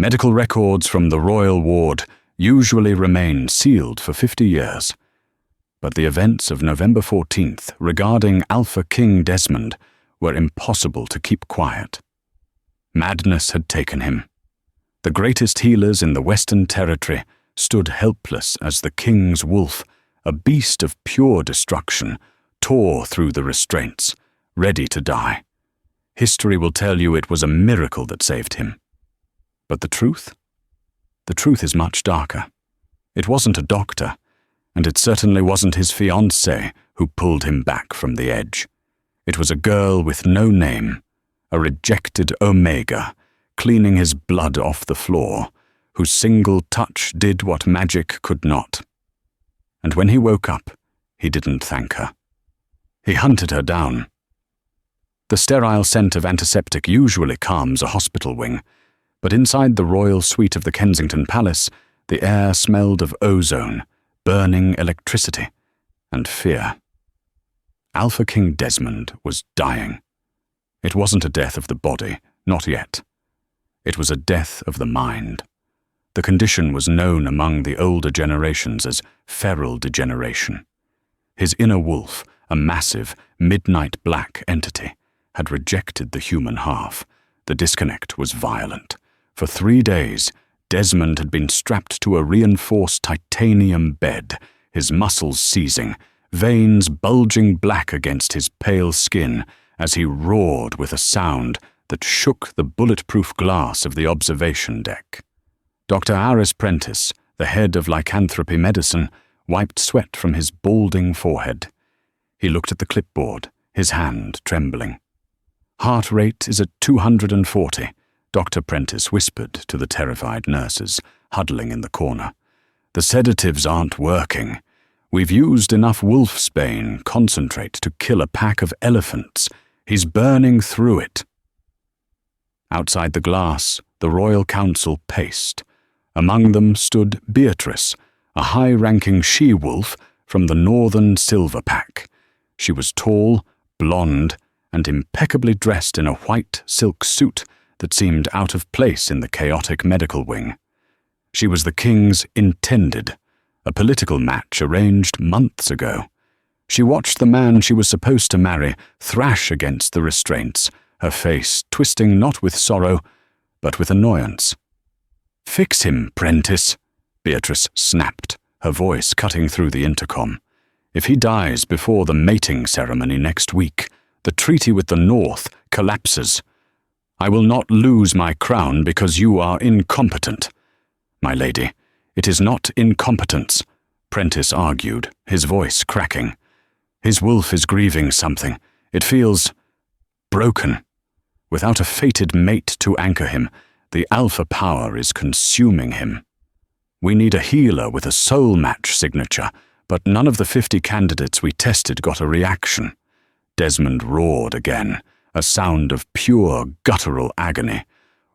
Medical records from the royal ward usually remain sealed for 50 years. But the events of November 14th regarding Alpha King Desmond were impossible to keep quiet. Madness had taken him. The greatest healers in the Western Territory stood helpless as the king's wolf, a beast of pure destruction, tore through the restraints, ready to die. History will tell you it was a miracle that saved him. But the truth? The truth is much darker. It wasn't a doctor, and it certainly wasn't his fiancée who pulled him back from the edge. It was a girl with no name, a rejected Omega, cleaning his blood off the floor, whose single touch did what magic could not. And when he woke up, he didn't thank her. He hunted her down. The sterile scent of antiseptic usually calms a hospital wing, but inside the royal suite of the Kensington Palace, the air smelled of ozone, burning electricity, and fear. Alpha King Desmond was dying. It wasn't a death of the body, not yet. It was a death of the mind. The condition was known among the older generations as feral degeneration. His inner wolf, a massive, midnight black entity, had rejected the human half. The disconnect was violent. For 3 days, Desmond had been strapped to a reinforced titanium bed, his muscles seizing, veins bulging black against his pale skin as he roared with a sound that shook the bulletproof glass of the observation deck. Dr. Aris Prentice, the head of lycanthropy medicine, wiped sweat from his balding forehead. He looked at the clipboard, his hand trembling. Heart rate is at 240, Dr. Prentice whispered to the terrified nurses, huddling in the corner. The sedatives aren't working. We've used enough wolfsbane concentrate to kill a pack of elephants. He's burning through it. Outside the glass, the royal council paced. Among them stood Beatrice, a high-ranking she-wolf from the northern silver pack. She was tall, blonde, and impeccably dressed in a white silk suit that seemed out of place in the chaotic medical wing. She was the king's intended, a political match arranged months ago. She watched the man she was supposed to marry thrash against the restraints, her face twisting not with sorrow, but with annoyance. "Fix him, Prentice," Beatrice snapped, her voice cutting through the intercom. "If he dies before the mating ceremony next week, the treaty with the North collapses. I will not lose my crown because you are incompetent." "My lady, it is not incompetence," Prentice argued, his voice cracking. "His wolf is grieving something. It feels broken. Without a fated mate to anchor him, the alpha power is consuming him. We need a healer with a soul match signature, but none of the 50 candidates we tested got a reaction." Desmond roared again, a sound of pure guttural agony.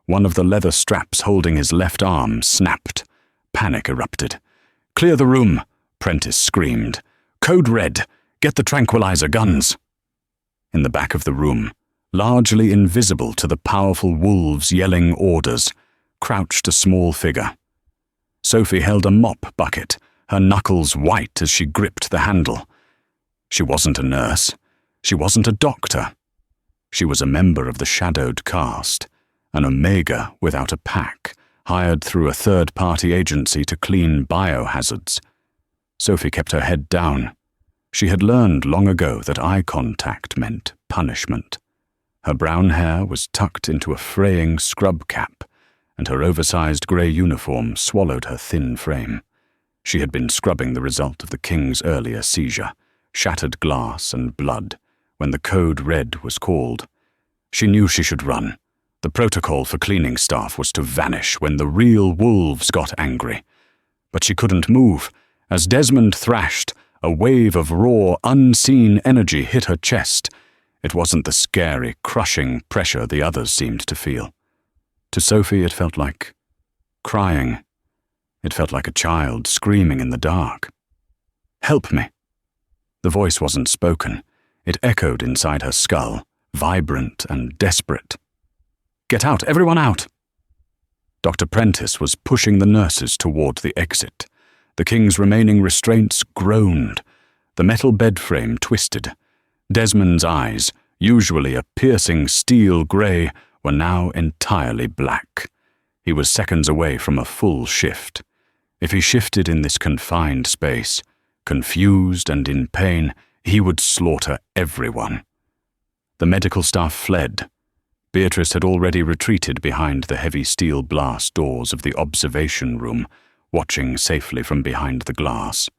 One of the leather straps holding his left arm snapped. Panic erupted. "Clear the room," Prentice screamed. "Code red. Get the tranquilizer guns." In the back of the room, largely invisible to the powerful wolves yelling orders, crouched a small figure. Sophie held a mop bucket, her knuckles white as she gripped the handle. She wasn't a nurse. She wasn't a doctor. She was a member of the shadowed caste, an Omega without a pack, hired through a third-party agency to clean biohazards. Sophie kept her head down. She had learned long ago that eye contact meant punishment. Her brown hair was tucked into a fraying scrub cap, and her oversized grey uniform swallowed her thin frame. She had been scrubbing the result of the king's earlier seizure, shattered glass and blood, when the code red was called. She knew she should run. The protocol for cleaning staff was to vanish when the real wolves got angry. But she couldn't move. As Desmond thrashed, a wave of raw, unseen energy hit her chest. It wasn't the scary, crushing pressure the others seemed to feel. To Sophie, it felt like crying. It felt like a child screaming in the dark. "Help me." The voice wasn't spoken. It echoed inside her skull, vibrant and desperate. "Get out, everyone out!" Dr. Prentice was pushing the nurses toward the exit. The king's remaining restraints groaned. The metal bed frame twisted. Desmond's eyes, usually a piercing steel grey, were now entirely black. He was seconds away from a full shift. If he shifted in this confined space, confused and in pain, he would slaughter everyone. The medical staff fled. Beatrice had already retreated behind the heavy steel glass doors of the observation room, watching safely from behind the glass.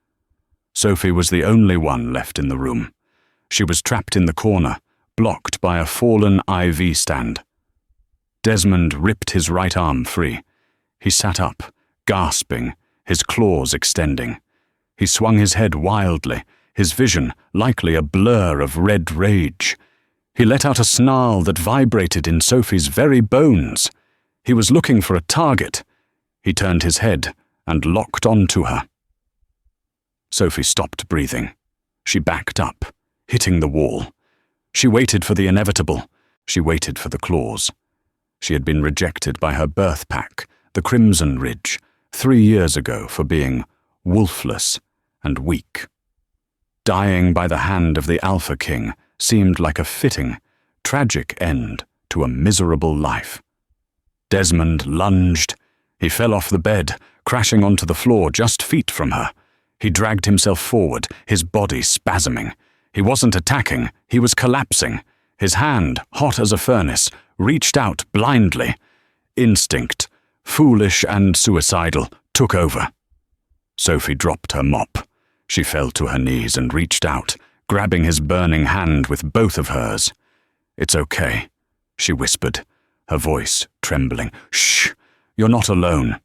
Sophie was the only one left in the room. She was trapped in the corner, blocked by a fallen IV stand. Desmond ripped his right arm free. He sat up, gasping, his claws extending. He swung his head wildly, his vision likely a blur of red rage. He let out a snarl that vibrated in Sophie's very bones. He was looking for a target. He turned his head and locked onto her. Sophie stopped breathing. She backed up, hitting the wall. She waited for the inevitable. She waited for the claws. She had been rejected by her birth pack, the Crimson Ridge, 3 years ago for being wolfless and weak. Dying by the hand of the Alpha King seemed like a fitting, tragic end to a miserable life. Desmond lunged. He fell off the bed, crashing onto the floor just feet from her. He dragged himself forward, his body spasming. He wasn't attacking, he was collapsing. His hand, hot as a furnace, reached out blindly. Instinct, foolish and suicidal, took over. Sophie dropped her mop. She fell to her knees and reached out, grabbing his burning hand with both of hers. "It's okay," she whispered, her voice trembling. "Shh, you're not alone."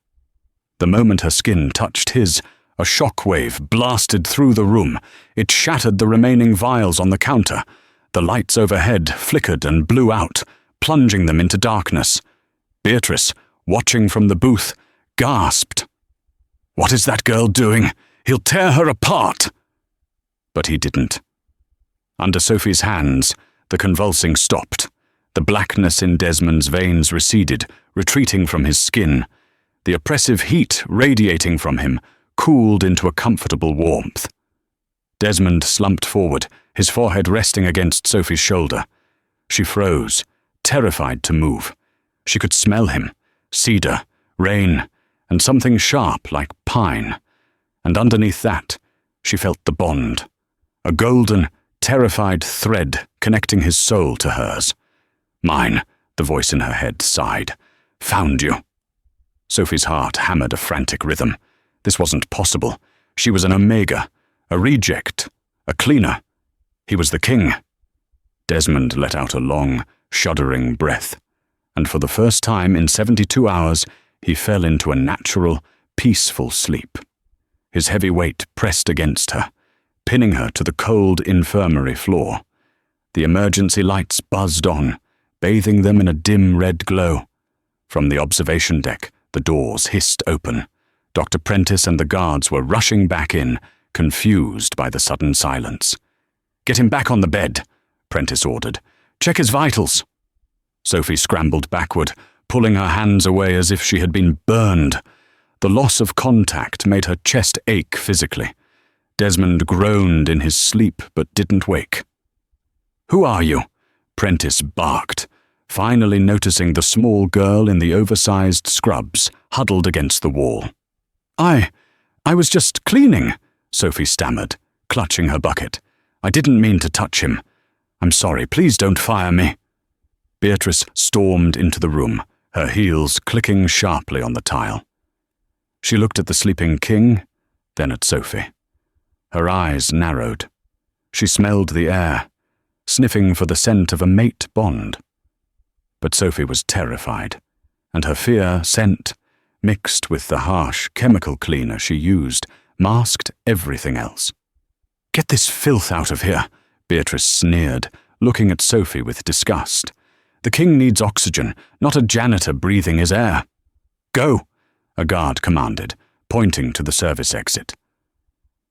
The moment her skin touched his, a shockwave blasted through the room. It shattered the remaining vials on the counter. The lights overhead flickered and blew out, plunging them into darkness. Beatrice, watching from the booth, gasped. "What is that girl doing? He'll tear her apart!" But he didn't. Under Sophie's hands, the convulsing stopped. The blackness in Desmond's veins receded, retreating from his skin. The oppressive heat radiating from him cooled into a comfortable warmth. Desmond slumped forward, his forehead resting against Sophie's shoulder. She froze, terrified to move. She could smell him, cedar, rain, and something sharp like pine. And underneath that, she felt the bond, a golden, terrified thread connecting his soul to hers. "Mine," the voice in her head sighed. "Found you." Sophie's heart hammered a frantic rhythm. This wasn't possible. She was an Omega, a reject, a cleaner. He was the king. Desmond let out a long, shuddering breath, and for the first time in 72 hours, he fell into a natural, peaceful sleep. His heavy weight pressed against her, pinning her to the cold infirmary floor. The emergency lights buzzed on, bathing them in a dim red glow. From the observation deck, the doors hissed open. Dr. Prentice and the guards were rushing back in, confused by the sudden silence. "Get him back on the bed," Prentice ordered. "Check his vitals." Sophie scrambled backward, pulling her hands away as if she had been burned. The loss of contact made her chest ache physically. Desmond groaned in his sleep but didn't wake. "Who are you?" Prentice barked, finally noticing the small girl in the oversized scrubs huddled against the wall. I was just cleaning," Sophie stammered, clutching her bucket. "I didn't mean to touch him. I'm sorry, please don't fire me." Beatrice stormed into the room, her heels clicking sharply on the tile. She looked at the sleeping king, then at Sophie. Her eyes narrowed. She smelled the air, sniffing for the scent of a mate bond. But Sophie was terrified, and her fear scent, mixed with the harsh chemical cleaner she used, masked everything else. "Get this filth out of here," Beatrice sneered, looking at Sophie with disgust. "The king needs oxygen, not a janitor breathing his air." "Go," a guard commanded, pointing to the service exit.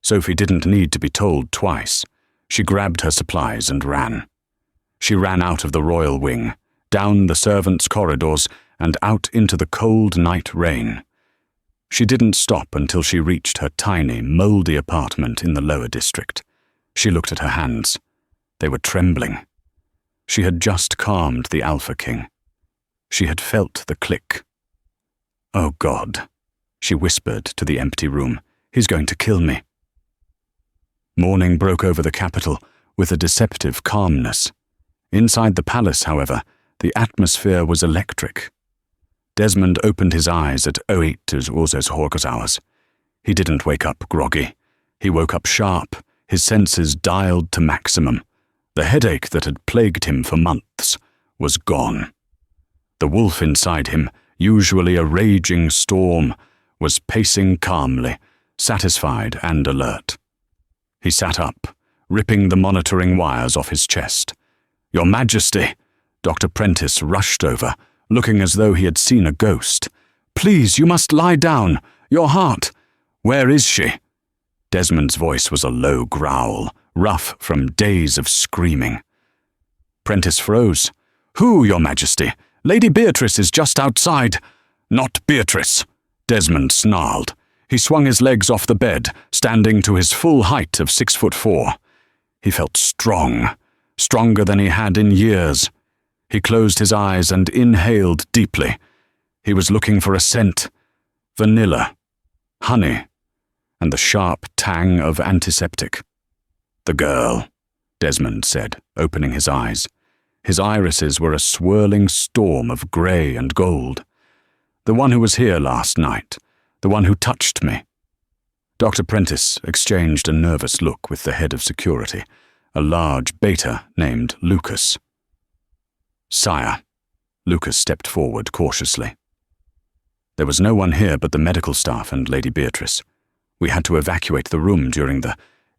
Sophie didn't need to be told twice. She grabbed her supplies and ran. She ran out of the royal wing, down the servants' corridors, and out into the cold night rain. She didn't stop until she reached her tiny, mouldy apartment in the lower district. She looked at her hands. They were trembling. She had just calmed the Alpha King. She had felt the click. "Oh God," she whispered to the empty room. "He's going to kill me." Morning broke over the capital with a deceptive calmness. Inside the palace, however, the atmosphere was electric. Desmond opened his eyes at 08 hours. He didn't wake up groggy. He woke up sharp, his senses dialed to maximum. The headache that had plagued him for months was gone. The wolf inside him, usually a raging storm, was pacing calmly, satisfied and alert. He sat up, ripping the monitoring wires off his chest. "Your Majesty!" Dr. Prentice rushed over, looking as though he had seen a ghost. "Please, you must lie down. Your heart. Where is she?" Desmond's voice was a low growl, rough from days of screaming. Prentice froze. "Who, Your Majesty? Lady Beatrice is just outside." "Not Beatrice," Desmond snarled. He swung his legs off the bed, standing to his full height of 6'4". He felt strong, stronger than he had in years. He closed his eyes and inhaled deeply. He was looking for a scent: vanilla, honey, and the sharp tang of antiseptic. "The girl," Desmond said, opening his eyes. His irises were a swirling storm of grey and gold. "The one who was here last night, the one who touched me." Dr. Prentice exchanged a nervous look with the head of security, a large beta named Lucas. "Sire," Lucas stepped forward cautiously. "There was no one here but the medical staff and Lady Beatrice. We had to evacuate the room during the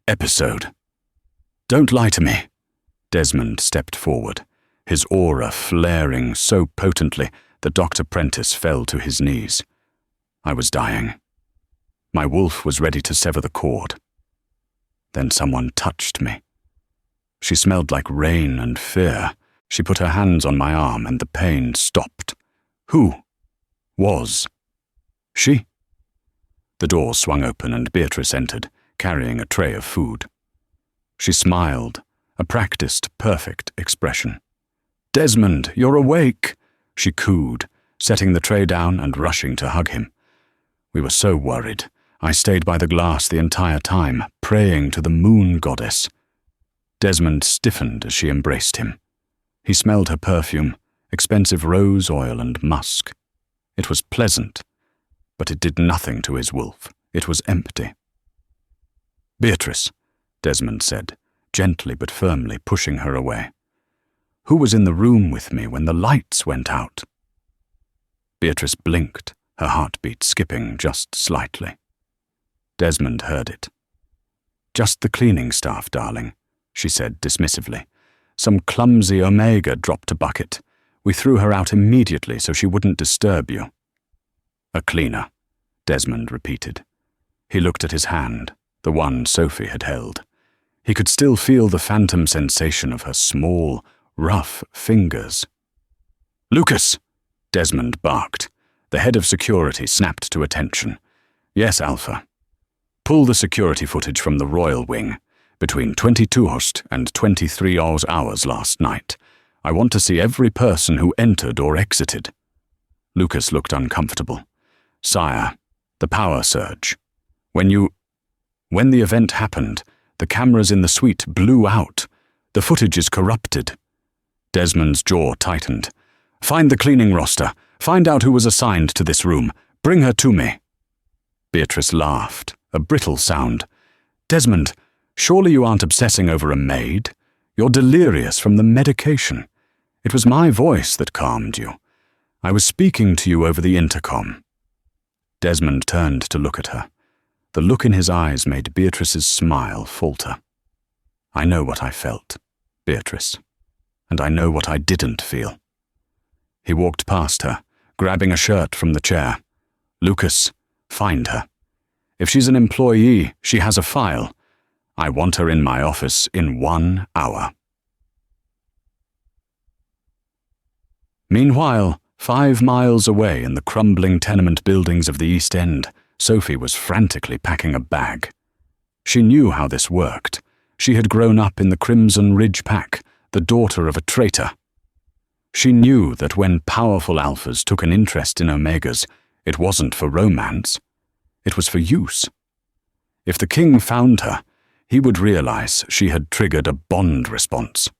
episode." "Don't lie to me." Desmond stepped forward, his aura flaring so potently that Dr. Prentice fell to his knees. "I was dying. My wolf was ready to sever the cord. Then someone touched me. She smelled like rain and fear. She put her hands on my arm and the pain stopped. Who was she?" The door swung open and Beatrice entered, carrying a tray of food. She smiled, a practiced, perfect expression. "Desmond, you're awake," she cooed, setting the tray down and rushing to hug him. "We were so worried. I stayed by the glass the entire time, praying to the moon goddess." Desmond stiffened as she embraced him. He smelled her perfume, expensive rose oil and musk. It was pleasant, but it did nothing to his wolf. It was empty. "Beatrice," Desmond said, gently but firmly pushing her away. "Who was in the room with me when the lights went out?" Beatrice blinked, her heartbeat skipping just slightly. Desmond heard it. "Just the cleaning staff, darling," she said dismissively. "Some clumsy Omega dropped a bucket. We threw her out immediately so she wouldn't disturb you." "A cleaner," Desmond repeated. He looked at his hand, the one Sophie had held. He could still feel the phantom sensation of her small, rough fingers. "Lucas!" Desmond barked. The head of security snapped to attention. "Yes, Alpha. Pull the security footage from the royal wing, between 22 and 23 hours last night. I want to see every person who entered or exited." Lucas looked uncomfortable. "Sire, the power surge. When the event happened, the cameras in the suite blew out. The footage is corrupted." Desmond's jaw tightened. "Find the cleaning roster. Find out who was assigned to this room. Bring her to me." Beatrice laughed, a brittle sound. "Desmond, surely you aren't obsessing over a maid? You're delirious from the medication. It was my voice that calmed you. I was speaking to you over the intercom." Desmond turned to look at her. The look in his eyes made Beatrice's smile falter. "I know what I felt, Beatrice, and I know what I didn't feel." He walked past her, grabbing a shirt from the chair. "Lucas, find her. If she's an employee, she has a file. I want her in my office in 1 hour." Meanwhile, 5 miles away in the crumbling tenement buildings of the East End, Sophie was frantically packing a bag. She knew how this worked. She had grown up in the Crimson Ridge Pack, the daughter of a traitor. She knew that when powerful alphas took an interest in omegas, it wasn't for romance. It was for use. If the king found her, he would realize she had triggered a bond response.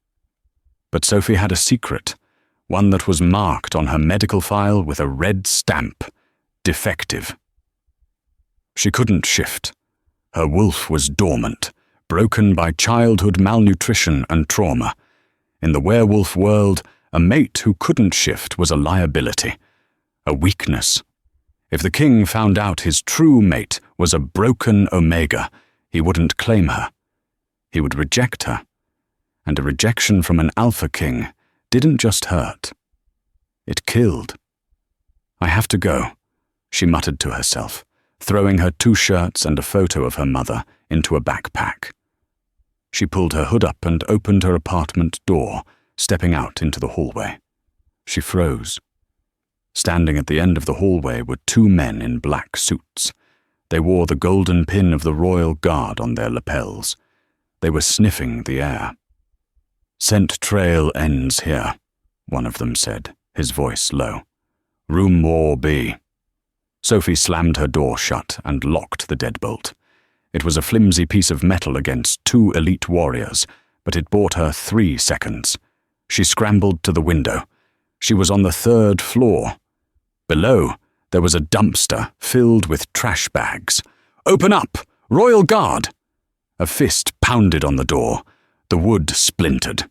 But Sophie had a secret, one that was marked on her medical file with a red stamp: defective. She couldn't shift. Her wolf was dormant, broken by childhood malnutrition and trauma. In the werewolf world, a mate who couldn't shift was a liability, a weakness. If the king found out his true mate was a broken omega, he wouldn't claim her. He would reject her. And a rejection from an alpha king didn't just hurt. It killed. "I have to go," she muttered to herself, throwing her 2 shirts and a photo of her mother into a backpack. She pulled her hood up and opened her apartment door, stepping out into the hallway. She froze. Standing at the end of the hallway were 2 men in black suits. They wore the golden pin of the Royal Guard on their lapels. They were sniffing the air. "Scent trail ends here," one of them said, his voice low. "Room 4B." Sophie slammed her door shut and locked the deadbolt. It was a flimsy piece of metal against 2 elite warriors, but it bought her 3 seconds. She scrambled to the window. She was on the 3rd floor. Below, there was a dumpster filled with trash bags. "Open up! Royal Guard!" A fist pounded on the door. The wood splintered.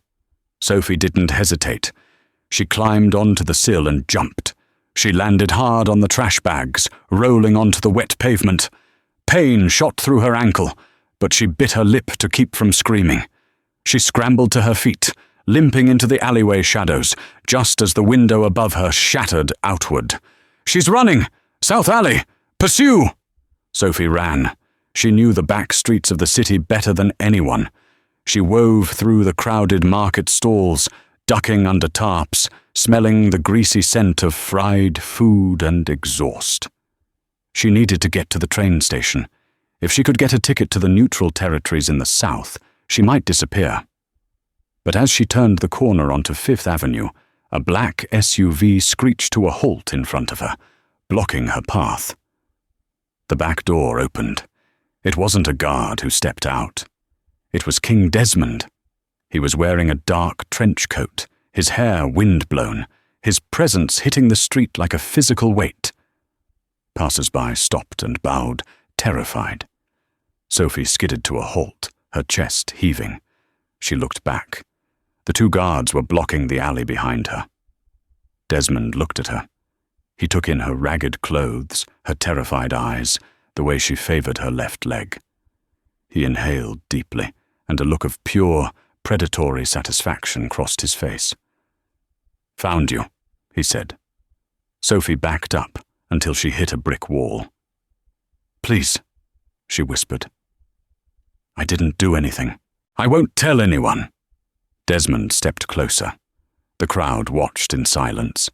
Sophie didn't hesitate. She climbed onto the sill and jumped. She landed hard on the trash bags, rolling onto the wet pavement. Pain shot through her ankle, but she bit her lip to keep from screaming. She scrambled to her feet, limping into the alleyway shadows, just as the window above her shattered outward. "She's running! South Alley! Pursue!" Sophie ran. She knew the back streets of the city better than anyone. She wove through the crowded market stalls, ducking under tarps, smelling the greasy scent of fried food and exhaust. She needed to get to the train station. If she could get a ticket to the neutral territories in the south, she might disappear. But as she turned the corner onto 5th Avenue, a black SUV screeched to a halt in front of her, blocking her path. The back door opened. It wasn't a guard who stepped out. It was King Desmond. He was wearing a dark trench coat, his hair wind-blown, his presence hitting the street like a physical weight. Passers-by stopped and bowed, terrified. Sophie skidded to a halt, her chest heaving. She looked back. The 2 guards were blocking the alley behind her. Desmond looked at her. He took in her ragged clothes, her terrified eyes, the way she favored her left leg. He inhaled deeply, and a look of pure, predatory satisfaction crossed his face. "Found you," he said. Sophie backed up until she hit a brick wall. "Please," she whispered. "I didn't do anything. I won't tell anyone." Desmond stepped closer. The crowd watched in silence.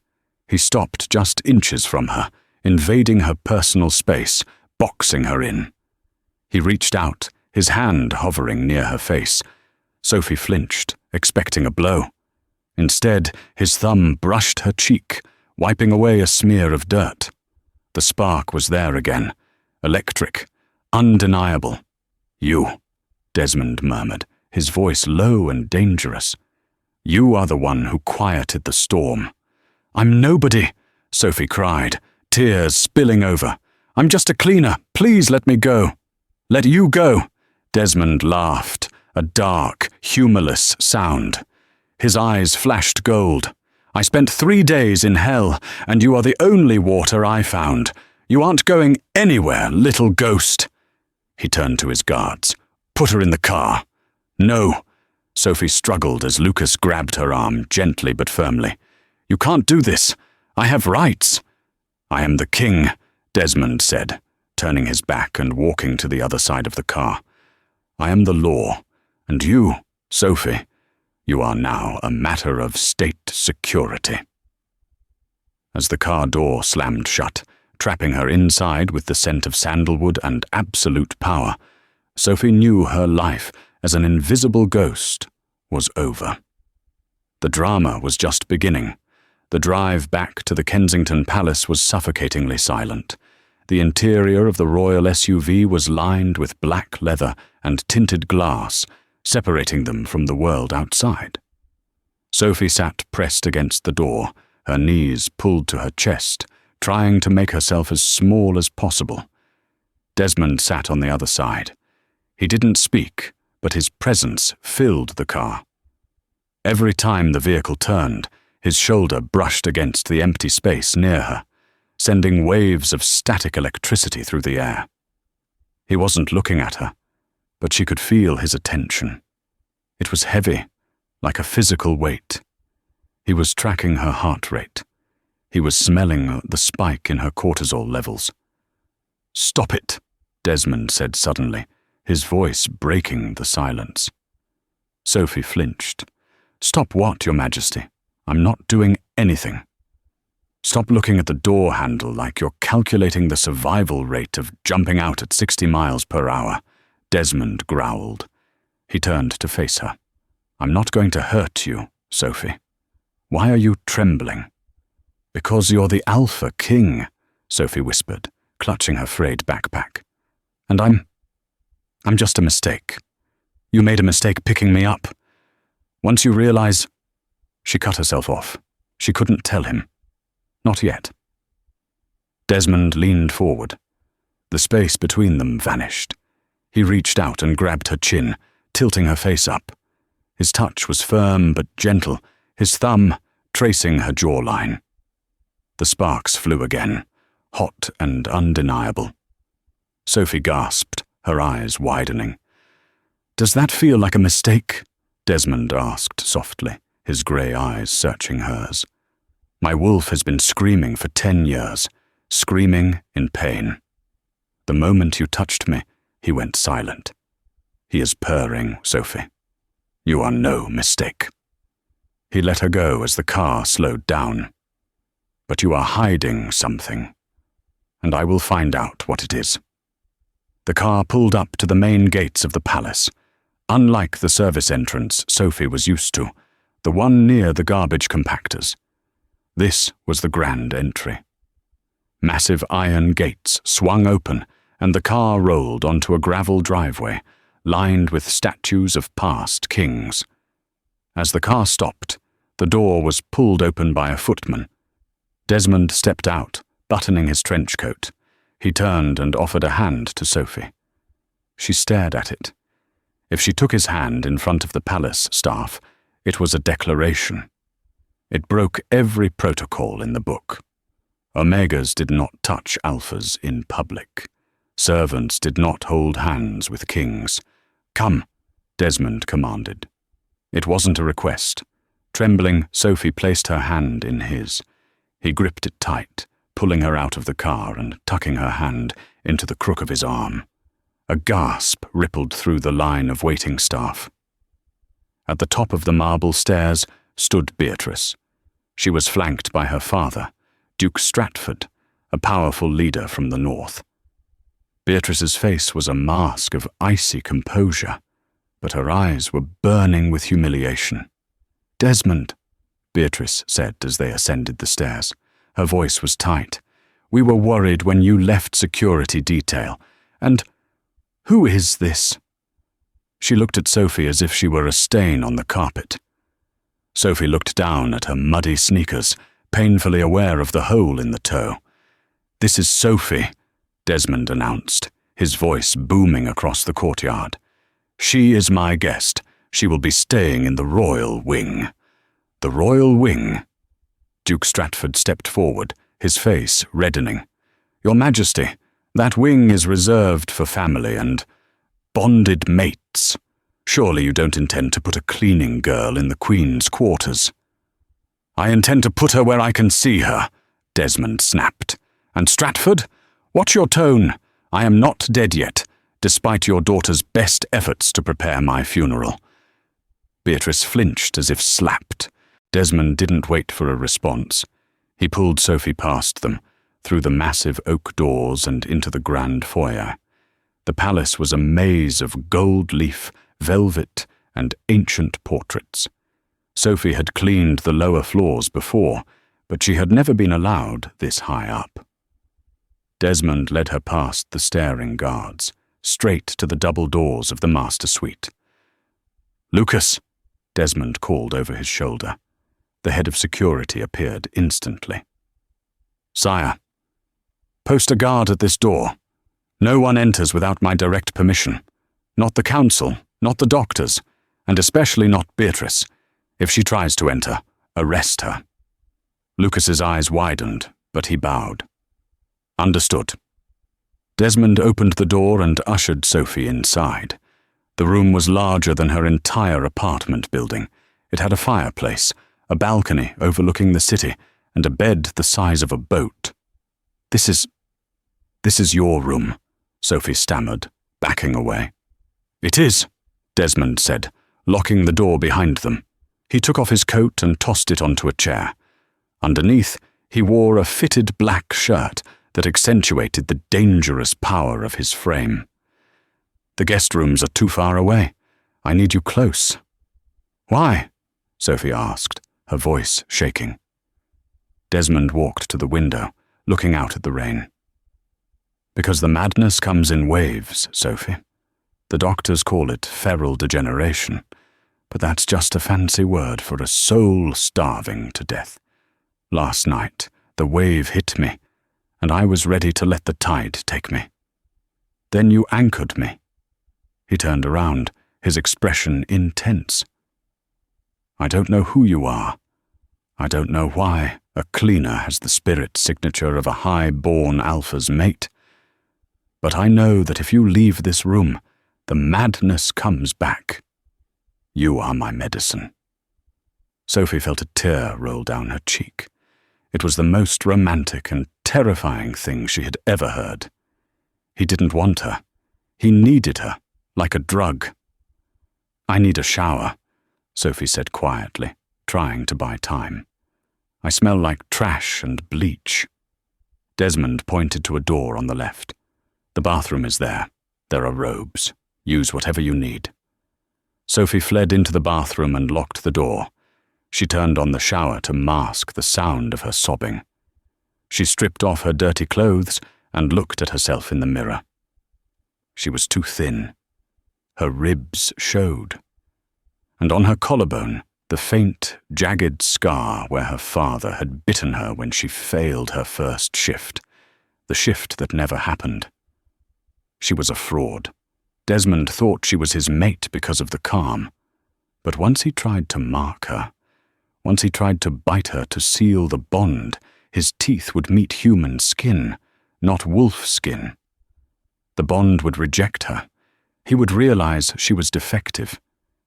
He stopped just inches from her, invading her personal space, boxing her in. He reached out, his hand hovering near her face. Sophie flinched, expecting a blow. Instead, his thumb brushed her cheek, wiping away a smear of dirt. The spark was there again, electric, undeniable. "You," Desmond murmured, his voice low and dangerous. "You are the one who quieted the storm." "I'm nobody," Sophie cried, tears spilling over. "I'm just a cleaner. Please let me go." "Let you go," Desmond laughed, a dark, humorless sound. His eyes flashed gold. "I spent 3 days in hell, and you are the only water I found. You aren't going anywhere, little ghost." He turned to his guards. "Put her in the car." "No." Sophie struggled as Lucas grabbed her arm gently but firmly. "You can't do this. I have rights." "I am the king," Desmond said, turning his back and walking to the other side of the car. "I am the law, and you, Sophie, you are now a matter of state security." As the car door slammed shut, trapping her inside with the scent of sandalwood and absolute power, Sophie knew her life as an invisible ghost was over. The drama was just beginning. The drive back to the Kensington Palace was suffocatingly silent. The interior of the royal SUV was lined with black leather and tinted glass, separating them from the world outside. Sophie sat pressed against the door, her knees pulled to her chest, trying to make herself as small as possible. Desmond sat on the other side. He didn't speak, but his presence filled the car. Every time the vehicle turned, his shoulder brushed against the empty space near her, sending waves of static electricity through the air. He wasn't looking at her, but she could feel his attention. It was heavy, like a physical weight. He was tracking her heart rate. He was smelling the spike in her cortisol levels. "Stop it," Desmond said suddenly, his voice breaking the silence. Sophie flinched. "Stop what, Your Majesty? I'm not doing anything." "Stop looking at the door handle like you're calculating the survival rate of jumping out at 60 miles per hour, Desmond growled. He turned to face her. "I'm not going to hurt you, Sophie. Why are you trembling?" "Because you're the Alpha King," Sophie whispered, clutching her frayed backpack. "And I'm just a mistake. You made a mistake picking me up. Once you realize—" She cut herself off. She couldn't tell him. Not yet. Desmond leaned forward. The space between them vanished. He reached out and grabbed her chin, tilting her face up. His touch was firm but gentle, his thumb tracing her jawline. The sparks flew again, hot and undeniable. Sophie gasped, her eyes widening. "Does that feel like a mistake?" Desmond asked softly, his grey eyes searching hers. "My wolf has been screaming for 10 years, screaming in pain. The moment you touched me, he went silent. He is purring, Sophie. You are no mistake." He let her go as the car slowed down. "But you are hiding something, and I will find out what it is." The car pulled up to the main gates of the palace. Unlike the service entrance Sophie was used to, the one near the garbage compactors. This was the grand entry. Massive iron gates swung open, and the car rolled onto a gravel driveway, lined with statues of past kings. As the car stopped, the door was pulled open by a footman. Desmond stepped out, buttoning his trench coat. He turned and offered a hand to Sophie. She stared at it. If she took his hand in front of the palace staff, it was a declaration. It broke every protocol in the book. Omegas did not touch Alphas in public. Servants did not hold hands with kings. "Come," Desmond commanded. It wasn't a request. Trembling, Sophie placed her hand in his. He gripped it tight, pulling her out of the car and tucking her hand into the crook of his arm. A gasp rippled through the line of waiting staff. At the top of the marble stairs stood Beatrice. She was flanked by her father, Duke Stratford, a powerful leader from the north. Beatrice's face was a mask of icy composure, but her eyes were burning with humiliation. "Desmond," Beatrice said as they ascended the stairs. Her voice was tight. "We were worried when you left security detail. And who is this?" She looked at Sophie as if she were a stain on the carpet. Sophie looked down at her muddy sneakers, painfully aware of the hole in the toe. "This is Sophie," Desmond announced, his voice booming across the courtyard. "She is my guest. She will be staying in the royal wing." "The royal wing?" Duke Stratford stepped forward, his face reddening. "Your Majesty, that wing is reserved for family and bonded mates. Surely you don't intend to put a cleaning girl in the Queen's quarters." "I intend to put her where I can see her," Desmond snapped. "And Stratford, watch your tone. I am not dead yet, despite your daughter's best efforts to prepare my funeral." Beatrice flinched as if slapped. Desmond didn't wait for a response. He pulled Sophie past them, through the massive oak doors and into the grand foyer. The palace was a maze of gold leaf, velvet, and ancient portraits. Sophie had cleaned the lower floors before, but she had never been allowed this high up. Desmond led her past the staring guards, straight to the double doors of the master suite. "Lucas," Desmond called over his shoulder. The head of security appeared instantly. "Sire, post a guard at this door. No one enters without my direct permission. Not the council, not the doctors, and especially not Beatrice. If she tries to enter, arrest her." Lucas's eyes widened, but he bowed. "Understood." Desmond opened the door and ushered Sophie inside. The room was larger than her entire apartment building. It had a fireplace, a balcony overlooking the city, and a bed the size of a boat. This is your room," Sophie stammered, backing away. "It is," Desmond said, locking the door behind them. He took off his coat and tossed it onto a chair. Underneath, he wore a fitted black shirt that accentuated the dangerous power of his frame. "The guest rooms are too far away. I need you close." "Why?" Sophie asked, her voice shaking. Desmond walked to the window, looking out at the rain. "Because the madness comes in waves, Sophie. The doctors call it feral degeneration, but that's just a fancy word for a soul starving to death. Last night, the wave hit me, and I was ready to let the tide take me. Then you anchored me." He turned around, his expression intense. "I don't know who you are. I don't know why a cleaner has the spirit signature of a high-born alpha's mate. But I know that if you leave this room, the madness comes back. You are my medicine." Sophie felt a tear roll down her cheek. It was the most romantic and terrifying thing she had ever heard. He didn't want her. He needed her, like a drug. "I need a shower," Sophie said quietly, trying to buy time. "I smell like trash and bleach." Desmond pointed to a door on the left. "The bathroom is there. There are robes. Use whatever you need." Sophie fled into the bathroom and locked the door. She turned on the shower to mask the sound of her sobbing. She stripped off her dirty clothes and looked at herself in the mirror. She was too thin. Her ribs showed. And on her collarbone, the faint, jagged scar where her father had bitten her when she failed her first shift, the shift that never happened. She was a fraud. Desmond thought she was his mate because of the calm. But once he tried to mark her, once he tried to bite her to seal the bond, his teeth would meet human skin, not wolf skin. The bond would reject her. He would realize she was defective,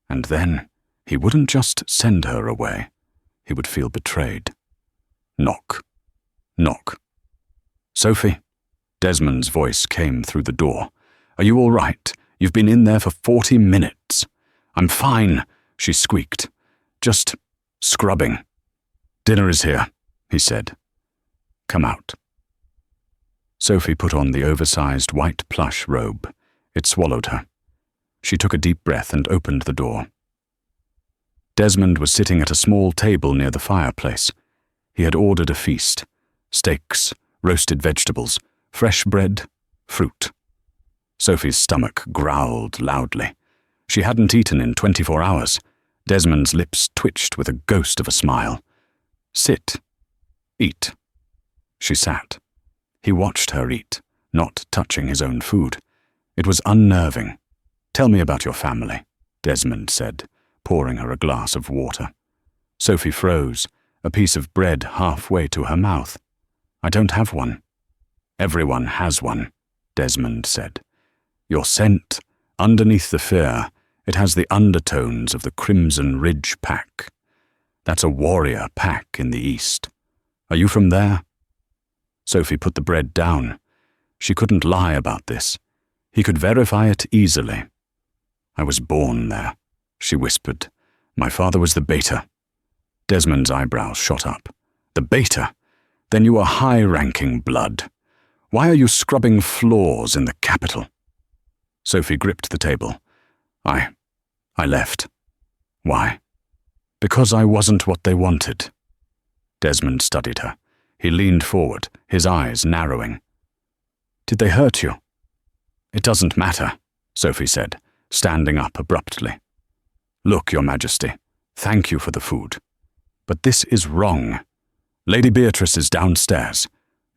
and then he wouldn't just send her away. He would feel betrayed. Knock. Knock. "Sophie?" Desmond's voice came through the door. "Are you all right? You've been in there for 40 minutes. "I'm fine," she squeaked. "Just scrubbing." "Dinner is here," he said. "Come out." Sophie put on the oversized white plush robe. It swallowed her. She took a deep breath and opened the door. Desmond was sitting at a small table near the fireplace. He had ordered a feast: steaks, roasted vegetables, fresh bread, fruit. Sophie's stomach growled loudly. She hadn't eaten in 24 hours. Desmond's lips twitched with a ghost of a smile. "Sit. Eat." She sat. He watched her eat, not touching his own food. It was unnerving. "Tell me about your family," Desmond said, pouring her a glass of water. Sophie froze, a piece of bread halfway to her mouth. "I don't have one." "Everyone has one," Desmond said. "Your scent, underneath the fear, it has the undertones of the Crimson Ridge Pack. That's a warrior pack in the east. Are you from there?" Sophie put the bread down. She couldn't lie about this. He could verify it easily. "I was born there," she whispered. "My father was the Beta." Desmond's eyebrows shot up. "The Beta? Then you are high-ranking blood. Why are you scrubbing floors in the capital? Sophie gripped the table. I left. Why? Because I wasn't what they wanted. Desmond studied her. He leaned forward, his eyes narrowing. Did they hurt you? It doesn't matter, Sophie said, standing up abruptly. Look, Your Majesty, thank you for the food. But this is wrong. Lady Beatrice is downstairs.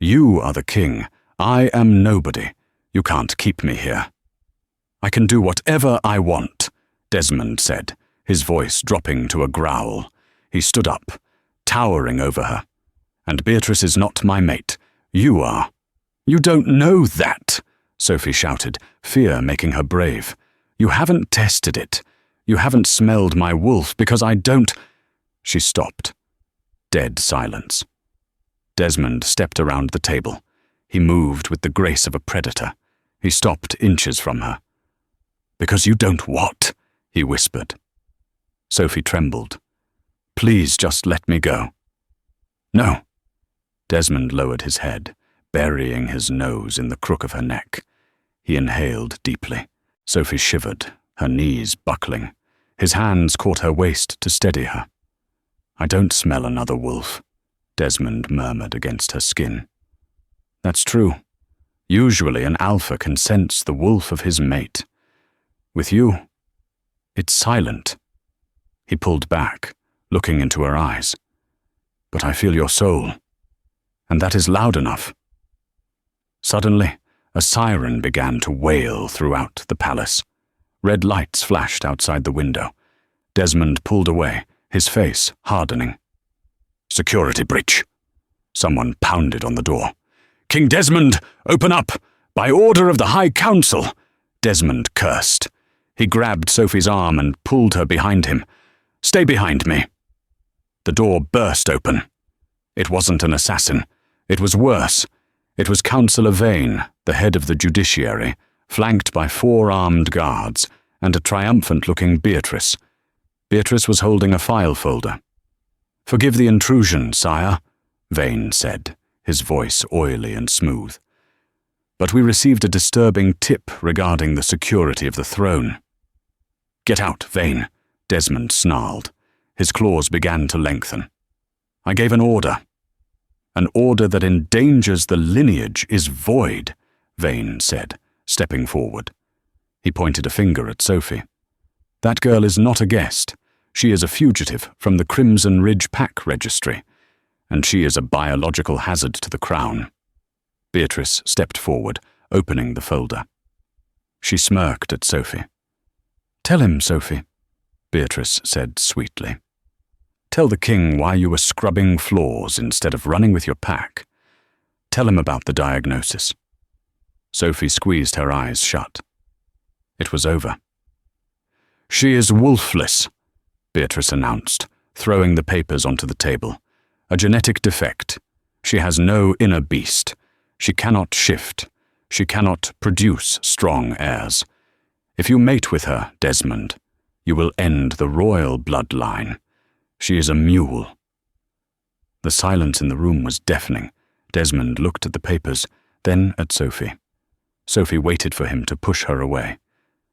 You are the king. I am nobody. You can't keep me here. I can do whatever I want, Desmond said, his voice dropping to a growl. He stood up, towering over her. And Beatrice is not my mate. You are. You don't know that, Sophie shouted, fear making her brave. You haven't tested it. You haven't smelled my wolf because I don't. She stopped. Dead silence. Desmond stepped around the table. He moved with the grace of a predator. He stopped inches from her. Because you don't what? He whispered. Sophie trembled. Please just let me go. No. Desmond lowered his head, burying his nose in the crook of her neck. He inhaled deeply. Sophie shivered, her knees buckling. His hands caught her waist to steady her. I don't smell another wolf, Desmond murmured against her skin. That's true. Usually an alpha can sense the wolf of his mate. With you, it's silent. He pulled back, looking into her eyes. But I feel your soul, and that is loud enough. Suddenly, a siren began to wail throughout the palace. Red lights flashed outside the window. Desmond pulled away, his face hardening. Security breach. Someone pounded on the door. King Desmond, open up! By order of the High Council! Desmond cursed. He grabbed Sophie's arm and pulled her behind him. Stay behind me. The door burst open. It wasn't an assassin. It was worse. It was Councillor Vane, the head of the judiciary, flanked by 4 armed guards, and a triumphant-looking Beatrice. Beatrice was holding a file folder. Forgive the intrusion, sire, Vane said, his voice oily and smooth. But we received a disturbing tip regarding the security of the throne. Get out, Vane, Desmond snarled. His claws began to lengthen. I gave an order. An order that endangers the lineage is void, Vane said, stepping forward. He pointed a finger at Sophie. That girl is not a guest. She is a fugitive from the Crimson Ridge Pack Registry, and she is a biological hazard to the crown. Beatrice stepped forward, opening the folder. She smirked at Sophie. Tell him, Sophie, Beatrice said sweetly. Tell the king why you were scrubbing floors instead of running with your pack. Tell him about the diagnosis. Sophie squeezed her eyes shut. It was over. She is wolfless, Beatrice announced, throwing the papers onto the table. A genetic defect. She has no inner beast. She cannot shift. She cannot produce strong heirs. If you mate with her, Desmond, you will end the royal bloodline. She is a mule. The silence in the room was deafening. Desmond looked at the papers, then at Sophie. Sophie waited for him to push her away.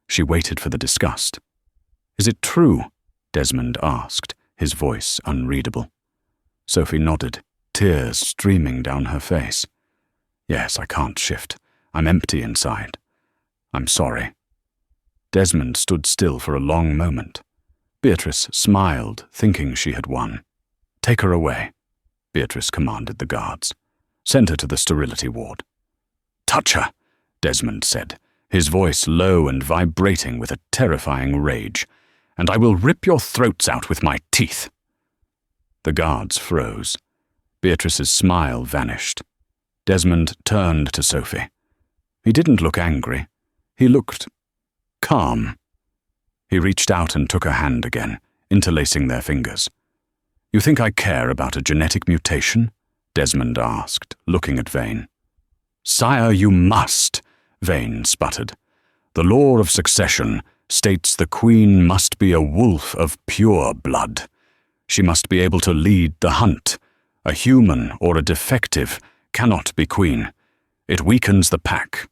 She waited for the disgust. Is it true? Desmond asked, his voice unreadable. Sophie nodded, tears streaming down her face. Yes, I can't shift. I'm empty inside. I'm sorry. Desmond stood still for a long moment. Beatrice smiled, thinking she had won. Take her away, Beatrice commanded the guards. Send her to the sterility ward. Touch her, Desmond said, his voice low and vibrating with a terrifying rage, and I will rip your throats out with my teeth. The guards froze. Beatrice's smile vanished. Desmond turned to Sophie. He didn't look angry. He looked calm. He reached out and took her hand again, interlacing their fingers. You think I care about a genetic mutation? Desmond asked, looking at Vane. Sire, you must, Vane sputtered. The law of succession states the queen must be a wolf of pure blood. She must be able to lead the hunt. A human or a defective cannot be queen. It weakens the pack.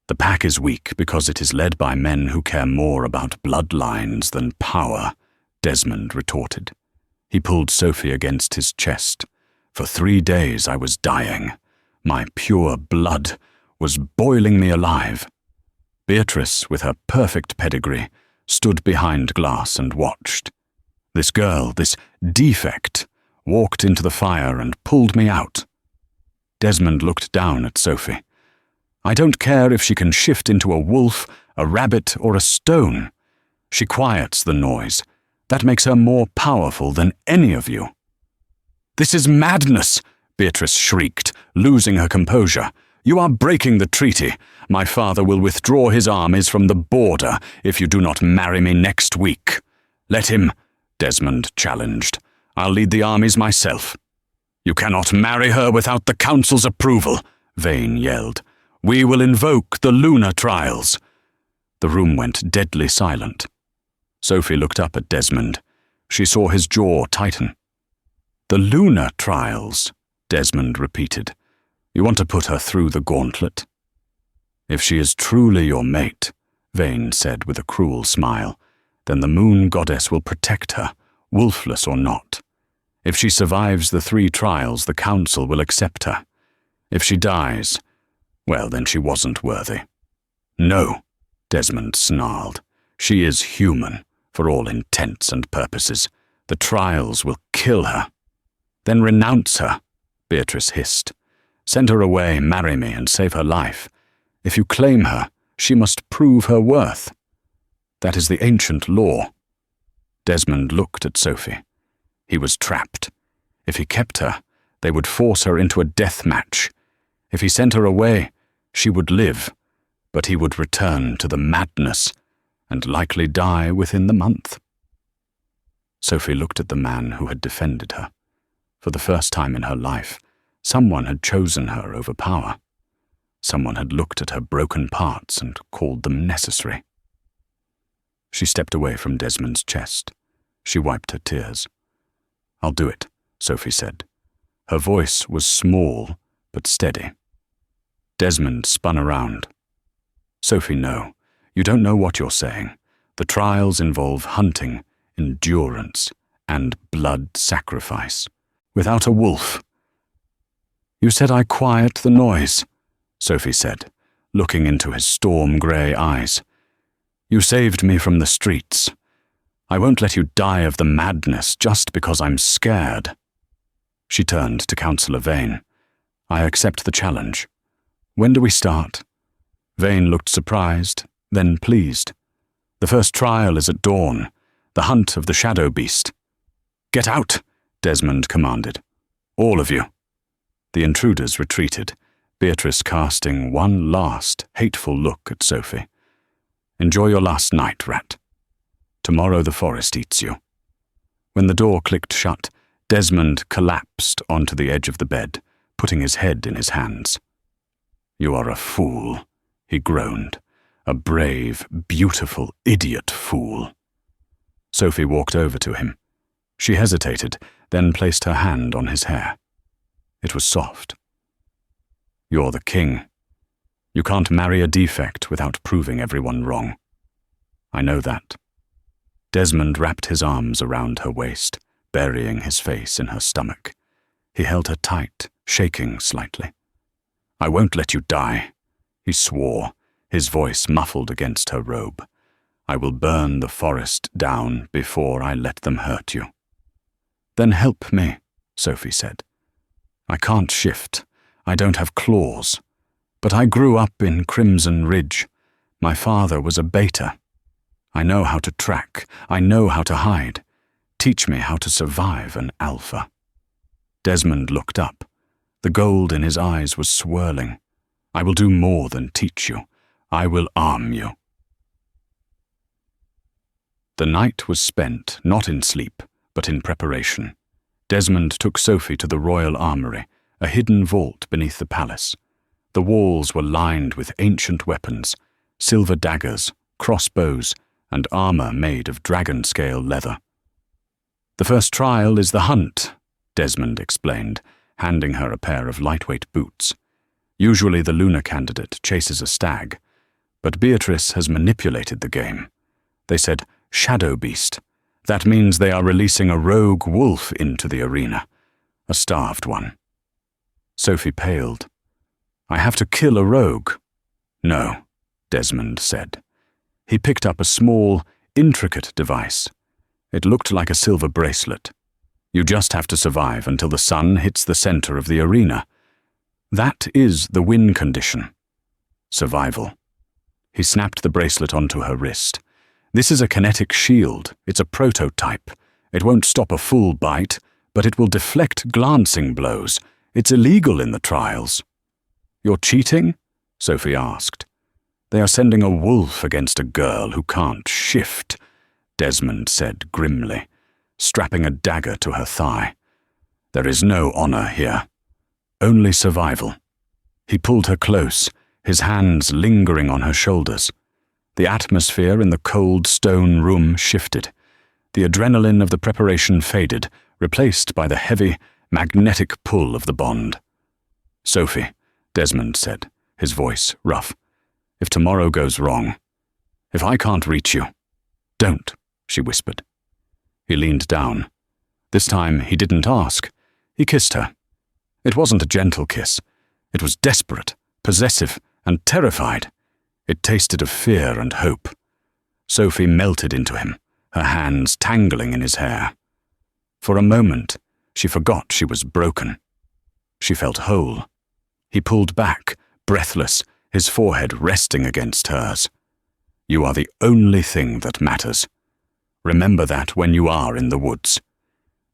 The pack is weak because it is led by men who care more about bloodlines than power, Desmond retorted. He pulled Sophie against his chest. For 3 days I was dying. My pure blood was boiling me alive. Beatrice, with her perfect pedigree, stood behind glass and watched. This girl, this defect, walked into the fire and pulled me out. Desmond looked down at Sophie. I don't care if she can shift into a wolf, a rabbit, or a stone. She quiets the noise. That makes her more powerful than any of you. This is madness, Beatrice shrieked, losing her composure. You are breaking the treaty. My father will withdraw his armies from the border if you do not marry me next week. Let him, Desmond challenged. I'll lead the armies myself. You cannot marry her without the council's approval, Vane yelled. We will invoke the lunar trials. The room went deadly silent. Sophie looked up at Desmond. She saw his jaw tighten. The lunar trials, Desmond repeated. You want to put her through the gauntlet? If she is truly your mate, Vane said with a cruel smile, then the moon goddess will protect her, wolfless or not. If she survives the 3 trials, the council will accept her. If she dies, well, then she wasn't worthy. No, Desmond snarled. She is human, for all intents and purposes. The trials will kill her. Then renounce her, Beatrice hissed. Send her away, marry me, and save her life. If you claim her, she must prove her worth. That is the ancient law. Desmond looked at Sophie. He was trapped. If he kept her, they would force her into a death match. If he sent her away, she would live, but he would return to the madness and likely die within the month. Sophie looked at the man who had defended her. For the first time in her life, someone had chosen her over power. Someone had looked at her broken parts and called them necessary. She stepped away from Desmond's chest. She wiped her tears. I'll do it, Sophie said. Her voice was small but steady. Desmond spun around. Sophie, no. You don't know what you're saying. The trials involve hunting, endurance, and blood sacrifice. Without a wolf. You said I quiet the noise, Sophie said, looking into his storm-grey eyes. You saved me from the streets. I won't let you die of the madness just because I'm scared. She turned to Councillor Vane. I accept the challenge. When do we start? Vane looked surprised, then pleased. The first trial is at dawn, the hunt of the shadow beast. Get out, Desmond commanded. All of you. The intruders retreated, Beatrice casting one last, hateful look at Sophie. Enjoy your last night, rat. Tomorrow the forest eats you. When the door clicked shut, Desmond collapsed onto the edge of the bed, putting his head in his hands. You are a fool, he groaned. A brave, beautiful, idiot fool. Sophie walked over to him. She hesitated, then placed her hand on his hair. It was soft. You're the king. You can't marry a defect without proving everyone wrong. I know that. Desmond wrapped his arms around her waist, burying his face in her stomach. He held her tight, shaking slightly. I won't let you die, he swore, his voice muffled against her robe. I will burn the forest down before I let them hurt you. Then help me, Sophie said. I can't shift. I don't have claws. But I grew up in Crimson Ridge. My father was a beta. I know how to track. I know how to hide. Teach me how to survive an alpha. Desmond looked up. The gold in his eyes was swirling. I will do more than teach you. I will arm you. The night was spent not in sleep, but in preparation. Desmond took Sophie to the royal armory, a hidden vault beneath the palace. The walls were lined with ancient weapons, silver daggers, crossbows, and armor made of dragon-scale leather. The first trial is the hunt, Desmond explained, handing her a pair of lightweight boots. Usually the Luna candidate chases a stag, but Beatrice has manipulated the game. They said, shadow beast. That means they are releasing a rogue wolf into the arena, a starved one. Sophie paled. I have to kill a rogue. No, Desmond said. He picked up a small, intricate device. It looked like a silver bracelet. You just have to survive until the sun hits the center of the arena. That is the win condition. Survival. He snapped the bracelet onto her wrist. This is a kinetic shield. It's a prototype. It won't stop a full bite, but it will deflect glancing blows. It's illegal in the trials. You're cheating? Sophie asked. They are sending a wolf against a girl who can't shift, Desmond said grimly, strapping a dagger to her thigh. There is no honor here. Only survival. He pulled her close, his hands lingering on her shoulders. The atmosphere in the cold stone room shifted. The adrenaline of the preparation faded, replaced by the heavy, magnetic pull of the bond. Sophie, Desmond said, his voice rough. If tomorrow goes wrong, if I can't reach you, don't, she whispered. He leaned down. This time he didn't ask. He kissed her. It wasn't a gentle kiss. It was desperate, possessive, and terrified. It tasted of fear and hope. Sophie melted into him, her hands tangling in his hair. For a moment, she forgot she was broken. She felt whole. He pulled back, breathless, his forehead resting against hers. You are the only thing that matters. Remember that when you are in the woods.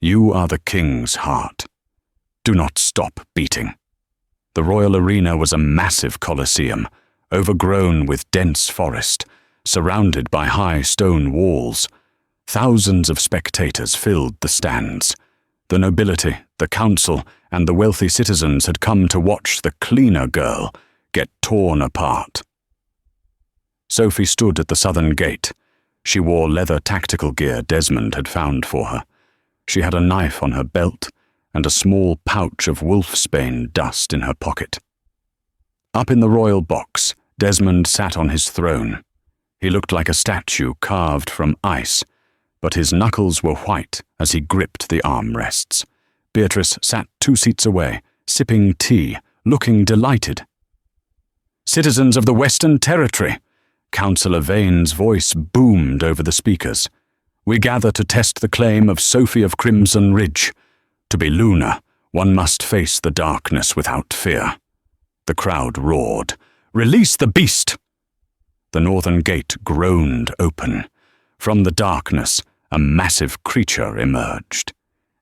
You are the king's heart. Do not stop beating. The royal arena was a massive coliseum, overgrown with dense forest, surrounded by high stone walls. Thousands of spectators filled the stands. The nobility, the council, and the wealthy citizens had come to watch the cleaner girl get torn apart. Sophie stood at the southern gate. She wore leather tactical gear Desmond had found for her. She had a knife on her belt and a small pouch of wolfsbane dust in her pocket. Up in the royal box, Desmond sat on his throne. He looked like a statue carved from ice, but his knuckles were white as he gripped the armrests. Beatrice sat 2 seats away, sipping tea, looking delighted. Citizens of the Western Territory, Councillor Vane's voice boomed over the speakers. We gather to test the claim of Sophie of Crimson Ridge. To be Luna, one must face the darkness without fear. The crowd roared. Release the beast! The northern gate groaned open. From the darkness, a massive creature emerged.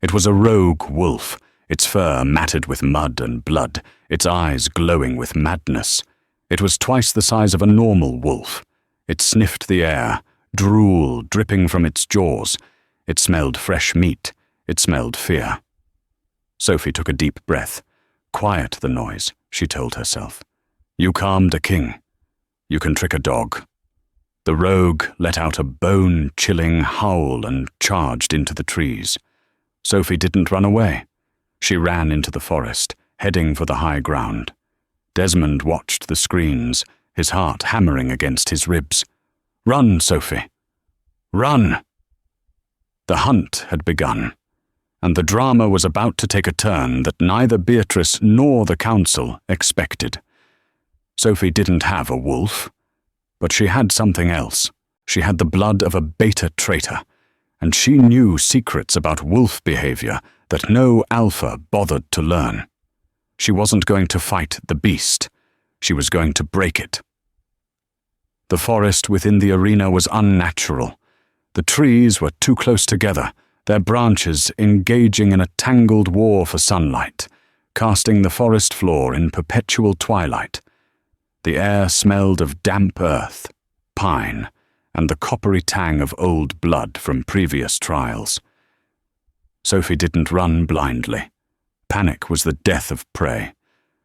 It was a rogue wolf, its fur matted with mud and blood, its eyes glowing with madness. It was twice the size of a normal wolf. It sniffed the air, drool dripping from its jaws. It smelled fresh meat. It smelled fear. Sophie took a deep breath. Quiet the noise, she told herself. You calmed a king. You can trick a dog. The rogue let out a bone-chilling howl and charged into the trees. Sophie didn't run away. She ran into the forest, heading for the high ground. Desmond watched the screens, his heart hammering against his ribs. Run, Sophie. Run! The hunt had begun, and the drama was about to take a turn that neither Beatrice nor the council expected. Sophie didn't have a wolf, but she had something else. She had the blood of a beta traitor, and she knew secrets about wolf behavior that no alpha bothered to learn. She wasn't going to fight the beast. She was going to break it. The forest within the arena was unnatural. The trees were too close together, their branches engaging in a tangled war for sunlight, casting the forest floor in perpetual twilight. The air smelled of damp earth, pine, and the coppery tang of old blood from previous trials. Sophie didn't run blindly. Panic was the death of prey.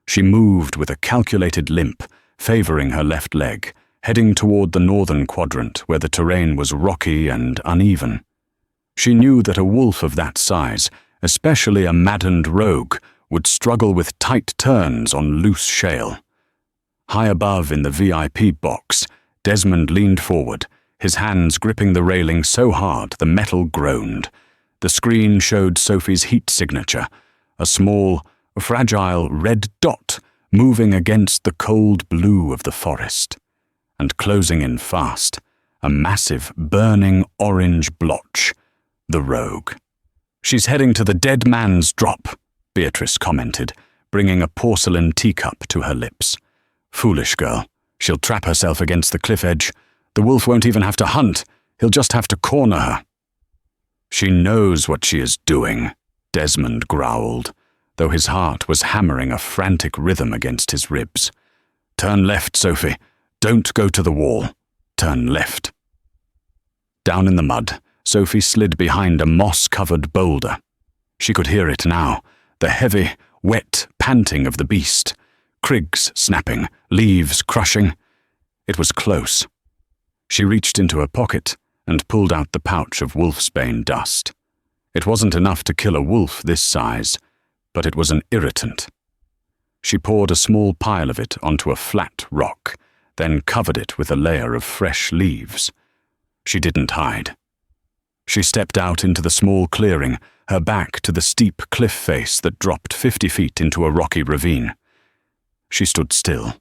She moved with a calculated limp, favoring her left leg, heading toward the northern quadrant where the terrain was rocky and uneven. She knew that a wolf of that size, especially a maddened rogue, would struggle with tight turns on loose shale. High above in the VIP box, Desmond leaned forward, his hands gripping the railing so hard the metal groaned. The screen showed Sophie's heat signature, a small, fragile red dot moving against the cold blue of the forest, and closing in fast, a massive, burning orange blotch, the rogue. "She's heading to the dead man's drop," Beatrice commented, bringing a porcelain teacup to her lips. "Foolish girl. She'll trap herself against the cliff edge. The wolf won't even have to hunt. He'll just have to corner her." "She knows what she is doing," Desmond growled, though his heart was hammering a frantic rhythm against his ribs. "Turn left, Sophie. Don't go to the wall. Turn left." Down in the mud, Sophie slid behind a moss-covered boulder. She could hear it now, the heavy, wet panting of the beast, crigs snapping, leaves crushing. It was close. She reached into her pocket and pulled out the pouch of wolfsbane dust. It wasn't enough to kill a wolf this size, but it was an irritant. She poured a small pile of it onto a flat rock, then covered it with a layer of fresh leaves. She didn't hide. She stepped out into the small clearing, her back to the steep cliff face that dropped 50 feet into a rocky ravine. She stood still,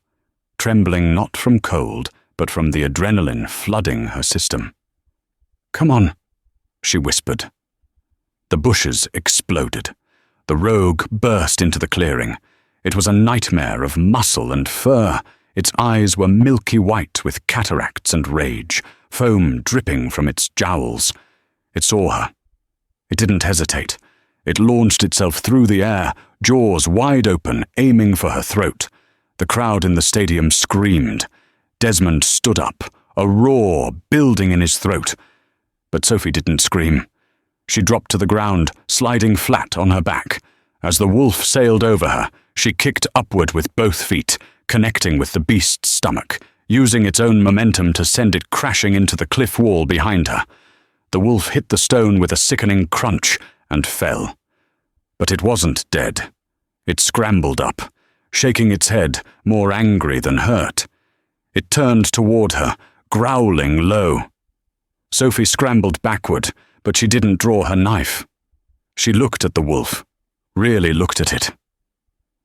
trembling not from cold, but from the adrenaline flooding her system. "Come on," she whispered. The bushes exploded. The rogue burst into the clearing. It was a nightmare of muscle and fur. Its eyes were milky white with cataracts and rage, foam dripping from its jowls. It saw her. It didn't hesitate. It launched itself through the air, jaws wide open, aiming for her throat. The crowd in the stadium screamed. Desmond stood up, a roar building in his throat. But Sophie didn't scream. She dropped to the ground, sliding flat on her back. As the wolf sailed over her, she kicked upward with both feet, connecting with the beast's stomach, using its own momentum to send it crashing into the cliff wall behind her. The wolf hit the stone with a sickening crunch and fell. But it wasn't dead. It scrambled up, shaking its head, more angry than hurt. It turned toward her, growling low. Sophie scrambled backward, but she didn't draw her knife. She looked at the wolf, really looked at it.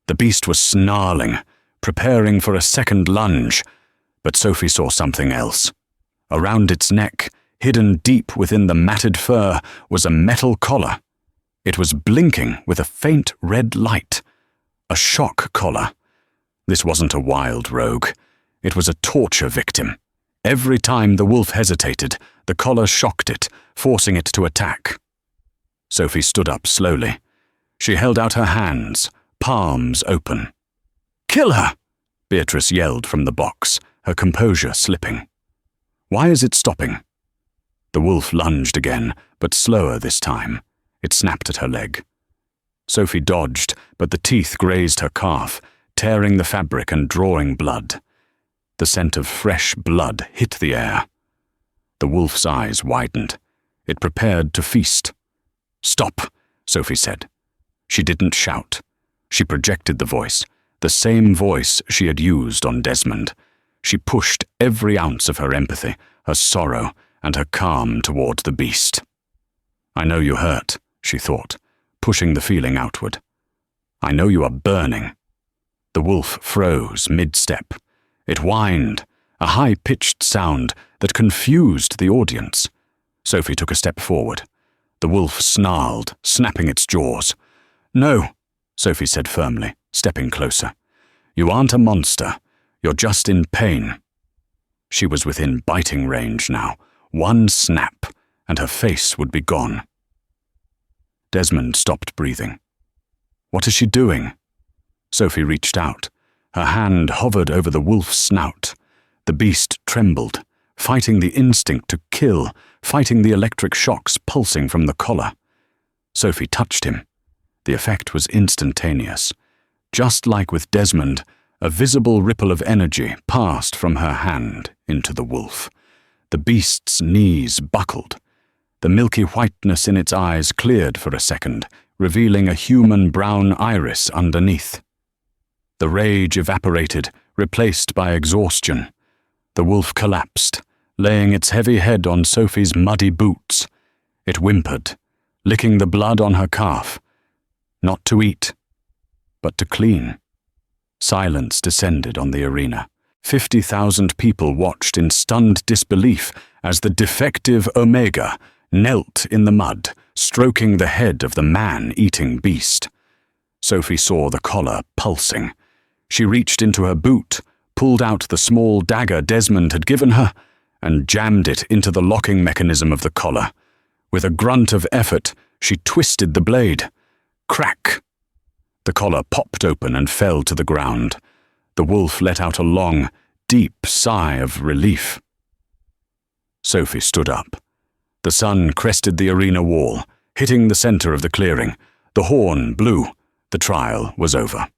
The beast was snarling, preparing for a second lunge, but Sophie saw something else. Around its neck, hidden deep within the matted fur, was a metal collar. It was blinking with a faint red light. A shock collar. This wasn't a wild rogue. It was a torture victim. Every time the wolf hesitated, the collar shocked it, forcing it to attack. Sophie stood up slowly. She held out her hands, palms open. "Kill her!" Beatrice yelled from the box, her composure slipping. "Why is it stopping?" The wolf lunged again, but slower this time. It snapped at her leg. Sophie dodged, but the teeth grazed her calf, tearing the fabric and drawing blood. The scent of fresh blood hit the air. The wolf's eyes widened. It prepared to feast. "Stop," Sophie said. She didn't shout. She projected the voice, the same voice she had used on Desmond. She pushed every ounce of her empathy, her sorrow, and her calm toward the beast. "I know you hurt," she thought, pushing the feeling outward. "I know you are burning." The wolf froze mid-step. It whined, a high-pitched sound that confused the audience. Sophie took a step forward. The wolf snarled, snapping its jaws. "No," Sophie said firmly, stepping closer. "You aren't a monster. You're just in pain." She was within biting range now. One snap, and her face would be gone. Desmond stopped breathing. "What is she doing?" Sophie reached out. Her hand hovered over the wolf's snout. The beast trembled, fighting the instinct to kill, fighting the electric shocks pulsing from the collar. Sophie touched him. The effect was instantaneous. Just like with Desmond, a visible ripple of energy passed from her hand into the wolf. The beast's knees buckled. The milky whiteness in its eyes cleared for a second, revealing a human brown iris underneath. The rage evaporated, replaced by exhaustion. The wolf collapsed, laying its heavy head on Sophie's muddy boots. It whimpered, licking the blood on her calf. Not to eat, but to clean. Silence descended on the arena. 50,000 people watched in stunned disbelief as the defective Omega knelt in the mud, stroking the head of the man-eating beast. Sophie saw the collar pulsing. She reached into her boot, pulled out the small dagger Desmond had given her, and jammed it into the locking mechanism of the collar. With a grunt of effort, she twisted the blade. Crack! The collar popped open and fell to the ground. The wolf let out a long, deep sigh of relief. Sophie stood up. The sun crested the arena wall, hitting the center of the clearing. The horn blew. The trial was over.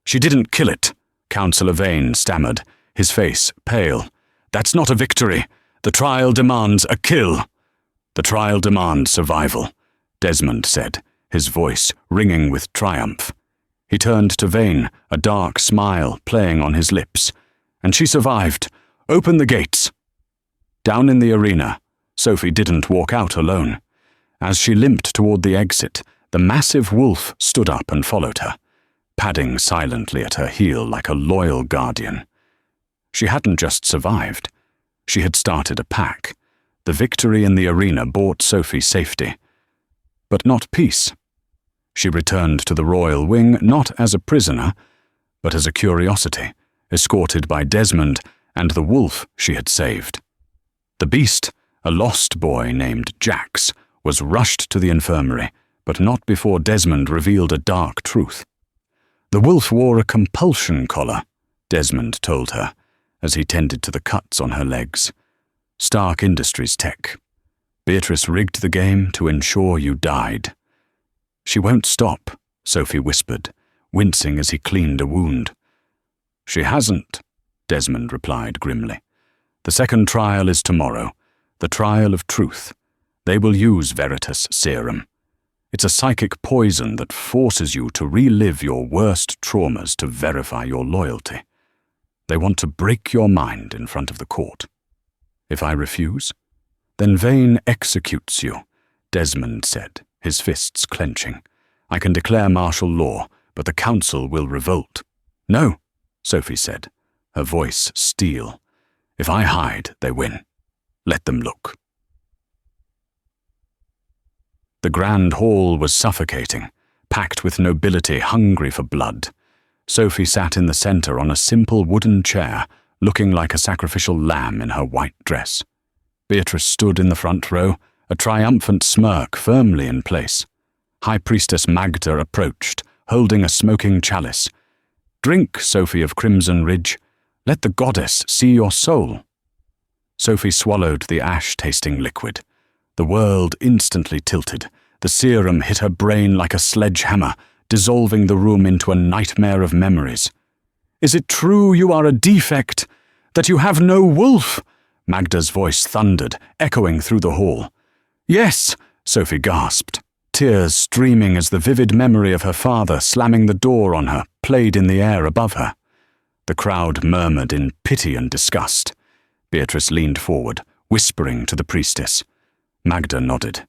She didn't kill it, Councillor Vane stammered, his face pale. That's not a victory. The trial demands a kill. The trial demands survival, Desmond said, his voice ringing with triumph. He turned to Vane, a dark smile playing on his lips. And she survived. Open the gates. Down in the arena, Sophie didn't walk out alone. As she limped toward the exit, the massive wolf stood up and followed her, padding silently at her heel like a loyal guardian. She hadn't just survived. She had started a pack. The victory in the arena bought Sophie safety. But not peace. She returned to the royal wing not as a prisoner, but as a curiosity, escorted by Desmond and the wolf she had saved. The beast, a lost boy named Jax, was rushed to the infirmary, but not before Desmond revealed a dark truth. The wolf wore a compulsion collar, Desmond told her, as he tended to the cuts on her legs. Stark Industries tech. Beatrice rigged the game to ensure you died. She won't stop, Sophie whispered, wincing as he cleaned a wound. She hasn't, Desmond replied grimly. The second trial is tomorrow, the trial of truth. They will use Veritas serum. It's a psychic poison that forces you to relive your worst traumas to verify your loyalty. They want to break your mind in front of the court. If I refuse, then Vane executes you, Desmond said, his fists clenching. I can declare martial law, but the council will revolt. No, Sophie said, her voice steel. If I hide, they win. Let them look. The grand hall was suffocating, packed with nobility hungry for blood. Sophie sat in the center on a simple wooden chair, looking like a sacrificial lamb in her white dress. Beatrice stood in the front row, a triumphant smirk firmly in place. High Priestess Magda approached, holding a smoking chalice. Drink, Sophie of Crimson Ridge. Let the goddess see your soul. Sophie swallowed the ash-tasting liquid. The world instantly tilted. The serum hit her brain like a sledgehammer, dissolving the room into a nightmare of memories. Is it true you are a defect? That you have no wolf? Magda's voice thundered, echoing through the hall. Yes, Sophie gasped, tears streaming as the vivid memory of her father slamming the door on her played in the air above her. The crowd murmured in pity and disgust. Beatrice leaned forward, whispering to the priestess. Magda nodded.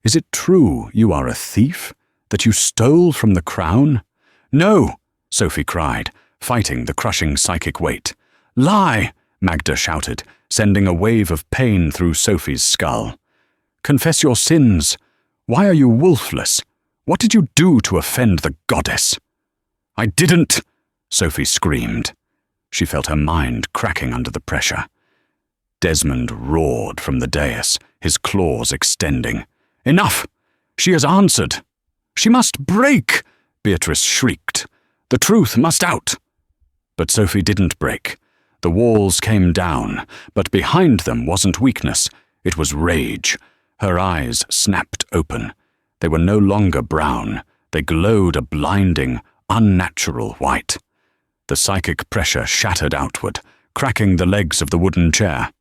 Is it true you are a thief? That you stole from the crown? No, Sophie cried, fighting the crushing psychic weight. Lie, Magda shouted, sending a wave of pain through Sophie's skull. Confess your sins. Why are you wolfless? What did you do to offend the goddess? I didn't, Sophie screamed. She felt her mind cracking under the pressure. Desmond roared from the dais, his claws extending. Enough! She has answered. She must break, Beatrice shrieked. The truth must out. But Sophie didn't break. The walls came down, but behind them wasn't weakness. It was rage. Her eyes snapped open. They were no longer brown. They glowed a blinding, unnatural white. The psychic pressure shattered outward, cracking the legs of the wooden chair.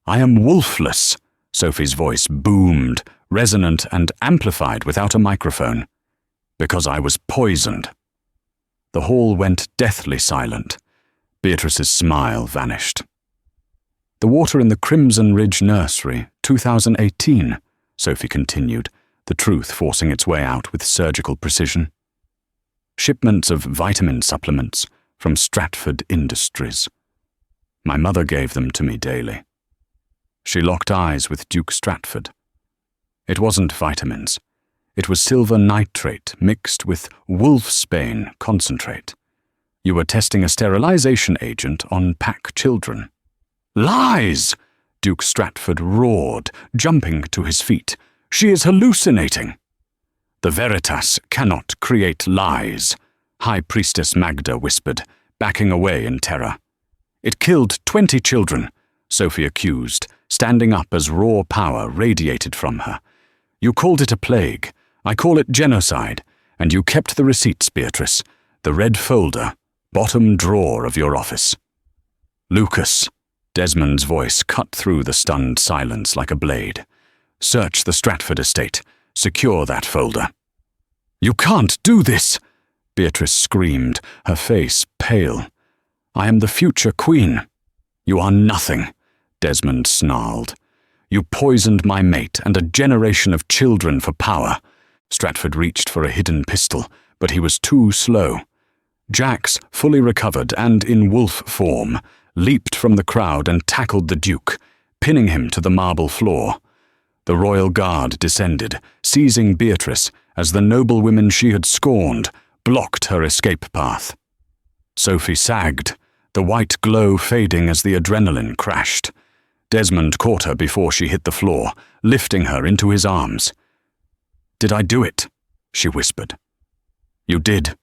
I am wolfless, Sophie's voice boomed, resonant and amplified without a microphone. Because I was poisoned. The hall went deathly silent. Beatrice's smile vanished. The water in the Crimson Ridge Nursery, 2018, Sophie continued, the truth forcing its way out with surgical precision. Shipments of vitamin supplements from Stratford Industries. My mother gave them to me daily. She locked eyes with Duke Stratford. It wasn't vitamins. It was silver nitrate mixed with wolfsbane concentrate. You were testing a sterilization agent on pack children. Lies! Duke Stratford roared, jumping to his feet. She is hallucinating. The Veritas cannot create lies, High Priestess Magda whispered, backing away in terror. It killed 20 children, Sophie accused, standing up as raw power radiated from her. You called it a plague. I call it genocide, and you kept the receipts, Beatrice, the red folder, bottom drawer of your office. Lucas, Desmond's voice cut through the stunned silence like a blade. Search the Stratford estate. Secure that folder. You can't do this, Beatrice screamed, her face pale. I am the future queen. You are nothing, Desmond snarled. You poisoned my mate and a generation of children for power. Stratford reached for a hidden pistol, but he was too slow. Jax, fully recovered and in wolf form, leaped from the crowd and tackled the Duke, pinning him to the marble floor. The royal guard descended, seizing Beatrice as the noblewomen she had scorned blocked her escape path. Sophie sagged, the white glow fading as the adrenaline crashed. Desmond caught her before she hit the floor, lifting her into his arms. Did I do it? She whispered. You did,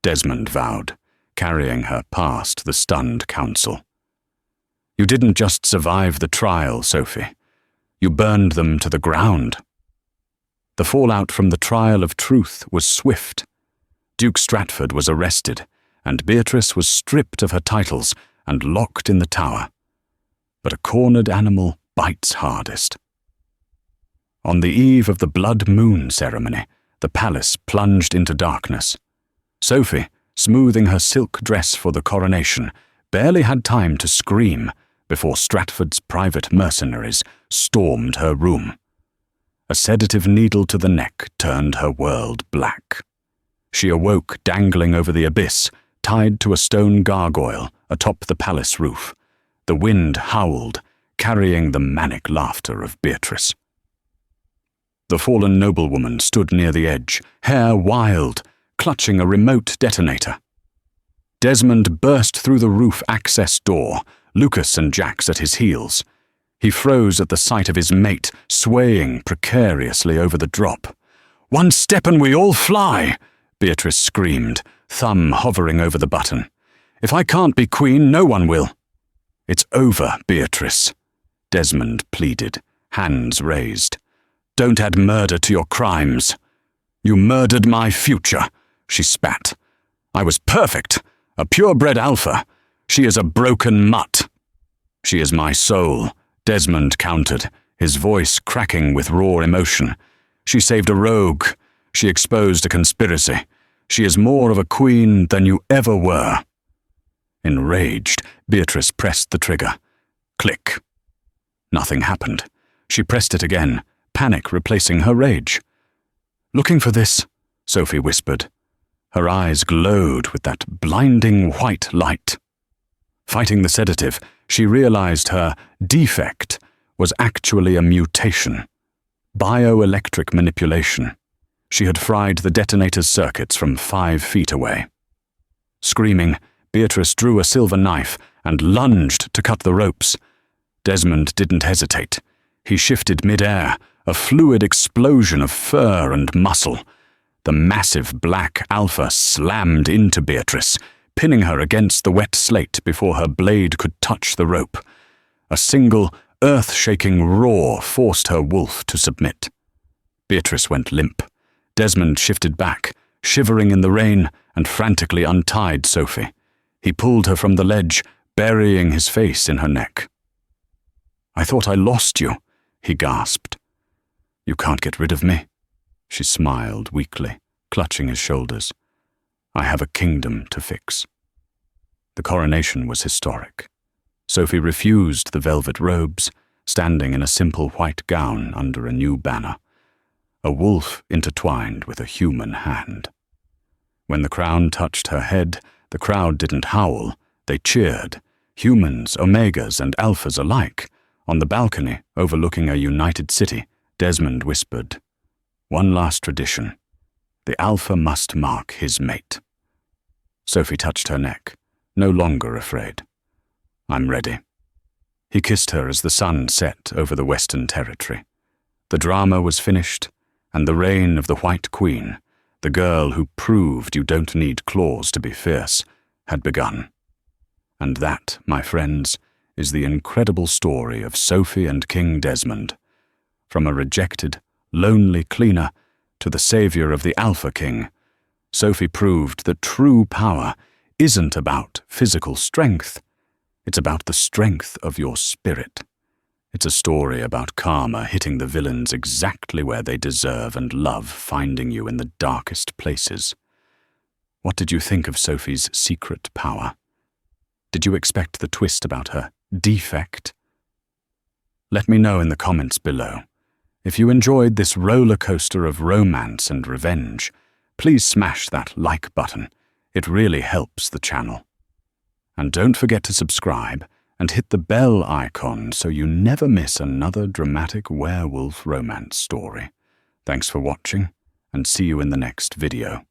Desmond vowed, carrying her past the stunned council. You didn't just survive the trial, Sophie. You burned them to the ground. The fallout from the trial of truth was swift. Duke Stratford was arrested, and Beatrice was stripped of her titles and locked in the tower. But a cornered animal bites hardest. On the eve of the blood moon ceremony, the palace plunged into darkness. Sophie, smoothing her silk dress for the coronation, barely had time to scream before Stratford's private mercenaries stormed her room. A sedative needle to the neck turned her world black. She awoke dangling over the abyss, tied to a stone gargoyle atop the palace roof. The wind howled, carrying the manic laughter of Beatrice. The fallen noblewoman stood near the edge, hair wild, clutching a remote detonator. Desmond burst through the roof access door, Lucas and Jax at his heels. He froze at the sight of his mate, swaying precariously over the drop. "One step and we all fly!" Beatrice screamed, thumb hovering over the button. "If I can't be queen, no one will." "It's over, Beatrice," Desmond pleaded, hands raised. "Don't add murder to your crimes." "You murdered my future," she spat. "I was perfect, a purebred alpha. She is a broken mutt." "She is my soul," Desmond countered, his voice cracking with raw emotion. "She saved a rogue. She exposed a conspiracy. She is more of a queen than you ever were." Enraged, Beatrice pressed the trigger. Click. Nothing happened. She pressed it again, panic replacing her rage. "Looking for this," Sophie whispered. Her eyes glowed with that blinding white light. Fighting the sedative, she realized her defect was actually a mutation. Bioelectric manipulation. She had fried the detonator's circuits from 5 feet away. Screaming, Beatrice drew a silver knife and lunged to cut the ropes. Desmond didn't hesitate. He shifted mid-air, a fluid explosion of fur and muscle. The massive black alpha slammed into Beatrice, pinning her against the wet slate before her blade could touch the rope. A single, earth-shaking roar forced her wolf to submit. Beatrice went limp. Desmond shifted back, shivering in the rain, and frantically untied Sophie. He pulled her from the ledge, burying his face in her neck. "I thought I lost you," he gasped. You can't get rid of me. She smiled weakly, clutching his shoulders. I have a kingdom to fix. The coronation was historic. Sophie refused the velvet robes, standing in a simple white gown under a new banner, a wolf intertwined with a human hand. When the crown touched her head, the crowd didn't howl, they cheered, humans, omegas, and alphas alike. On the balcony, overlooking a united city, Desmond whispered, "One last tradition. The alpha must mark his mate." Sophie touched her neck, no longer afraid. "I'm ready." He kissed her as the sun set over the Western Territory. The drama was finished, and the reign of the White Queen, the girl who proved you don't need claws to be fierce, had begun. And that, my friends, is the incredible story of Sophie and King Desmond. From a rejected, lonely cleaner to the savior of the Alpha King, Sophie proved that true power isn't about physical strength. It's about the strength of your spirit. It's a story about karma hitting the villains exactly where they deserve and love finding you in the darkest places. What did you think of Sophie's secret power? Did you expect the twist about her defect? Let me know in the comments below. If you enjoyed this roller coaster of romance and revenge, please smash that like button. It really helps the channel. And don't forget to subscribe and hit the bell icon so you never miss another dramatic werewolf romance story. Thanks for watching, and see you in the next video.